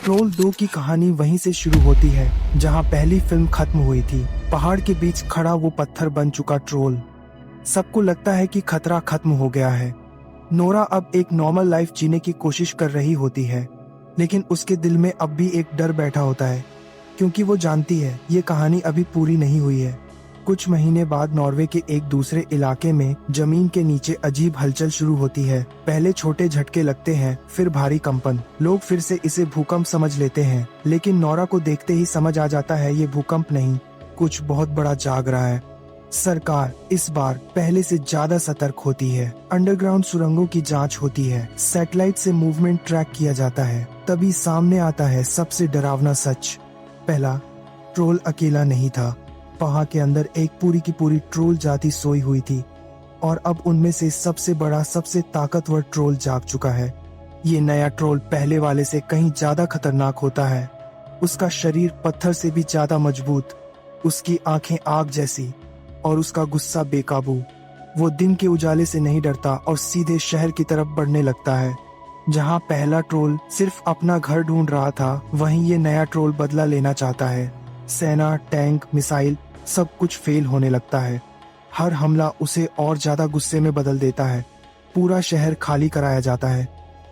Troll 2 की कहानी वहीं से शुरू होती है जहां पहली फिल्म खत्म हुई थी। पहाड़ के बीच खड़ा वो पत्थर बन चुका ट्रोल। सबको लगता है कि खतरा खत्म हो गया है। नोरा अब एक नॉर्मल लाइफ जीने की कोशिश कर रही होती है, लेकिन उसके दिल में अब भी एक डर बैठा होता है, क्योंकि वो जानती है ये कहानी अभी पूरी नहीं हुई है। कुछ महीने बाद नॉर्वे के एक दूसरे इलाके में जमीन के नीचे अजीब हलचल शुरू होती है। पहले छोटे झटके लगते हैं, फिर भारी कंपन। लोग फिर से इसे भूकंप समझ लेते हैं, लेकिन नोरा को देखते ही समझ आ जाता है ये भूकंप नहीं, कुछ बहुत बड़ा जाग रहा है। सरकार इस बार पहले से ज्यादा सतर्क होती है। अंडरग्राउंड सुरंगों की जांच होती है, सैटेलाइट से मूवमेंट ट्रैक किया जाता है। तभी सामने आता है सबसे डरावना सच। पहला, ट्रोल अकेला नहीं था। पहाड़ के अंदर एक पूरी की पूरी ट्रोल जाति सोई हुई थी, और अब उनमें से सबसे बड़ा, सबसे ताकतवर ट्रोल जाग चुका है। ये नया ट्रोल पहले वाले से कहीं ज्यादा खतरनाक होता है। उसका शरीर पत्थर से भी ज्यादा मजबूत, उसकी आंखें आग जैसी, और उसका गुस्सा बेकाबू। वो दिन के उजाले से नहीं डरता और सीधे शहर की तरफ बढ़ने लगता है। जहां पहला ट्रोल सिर्फ अपना घर ढूंढ रहा था, वहीं ये नया ट्रोल बदला लेना चाहता है। सेना, टैंक, मिसाइल सब कुछ फेल होने लगता है। हर हमला उसे और ज्यादा गुस्से में बदल देता है। पूरा शहर खाली कराया जाता है।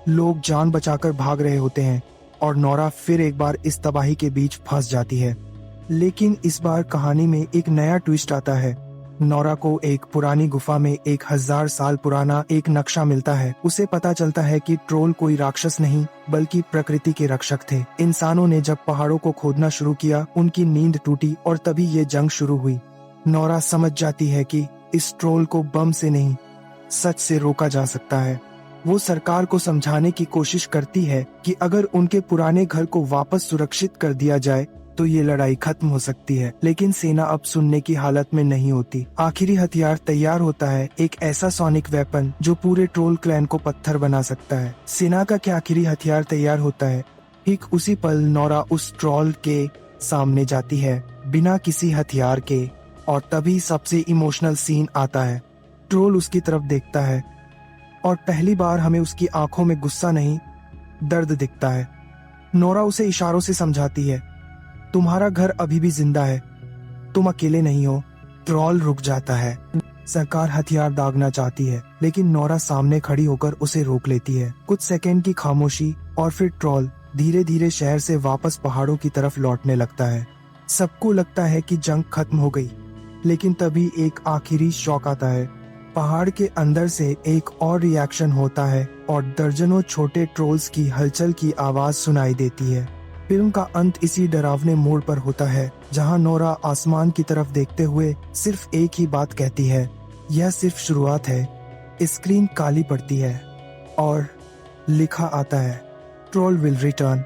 लोग जान बचाकर भाग रहे होते हैं, और नोरा फिर एक बार इस तबाही के बीच फंस जाती है। लेकिन इस बार कहानी में एक नया ट्विस्ट आता है। नोरा को एक पुरानी गुफा में 1000 साल पुराना एक नक्शा मिलता है। उसे पता चलता है कि ट्रोल कोई राक्षस नहीं, बल्कि प्रकृति के रक्षक थे। इंसानों ने जब पहाड़ों को खोदना शुरू किया, उनकी नींद टूटी और तभी ये जंग शुरू हुई। नोरा समझ जाती है कि इस ट्रोल को बम से नहीं, सच से रोका जा सकता है। वो सरकार को समझाने की कोशिश करती है कि अगर उनके पुराने घर को वापस सुरक्षित कर दिया जाए तो ये लड़ाई खत्म हो सकती है। लेकिन सेना अब सुनने की हालत में नहीं होती। आखिरी हथियार तैयार होता है, एक ऐसा सोनिक वेपन जो पूरे ट्रोल क्लैन को पत्थर बना सकता है। सेना का क्या आखिरी हथियार तैयार होता है। ठीक उसी पल नोरा उस ट्रोल के सामने जाती है, बिना किसी हथियार के, और तभी सबसे इमोशनल सीन आता है। ट्रोल उसकी तरफ देखता है, और पहली बार हमें उसकी आंखों में गुस्सा नहीं, दर्द दिखता है। नोरा उसे इशारों से समझाती है, तुम्हारा घर अभी भी जिंदा है, तुम अकेले नहीं हो। ट्रोल रुक जाता है। सरकार हथियार दागना चाहती है, लेकिन नोरा सामने खड़ी होकर उसे रोक लेती है। कुछ सेकंड की खामोशी, और फिर ट्रोल धीरे धीरे शहर से वापस पहाड़ों की तरफ लौटने लगता है। सबको लगता है कि जंग खत्म हो गई, लेकिन तभी एक आखिरी शॉक आता है। पहाड़ के अंदर से एक और रिएक्शन होता है, और दर्जनों छोटे ट्रोल्स की हलचल की आवाज सुनाई देती है। फिल्म का अंत इसी डरावने मोड़ पर होता है, जहां नोरा आसमान की तरफ देखते हुए सिर्फ एक ही बात कहती है, यह सिर्फ शुरुआत है। स्क्रीन काली पड़ती है और लिखा आता है, ट्रोल विल रिटर्न।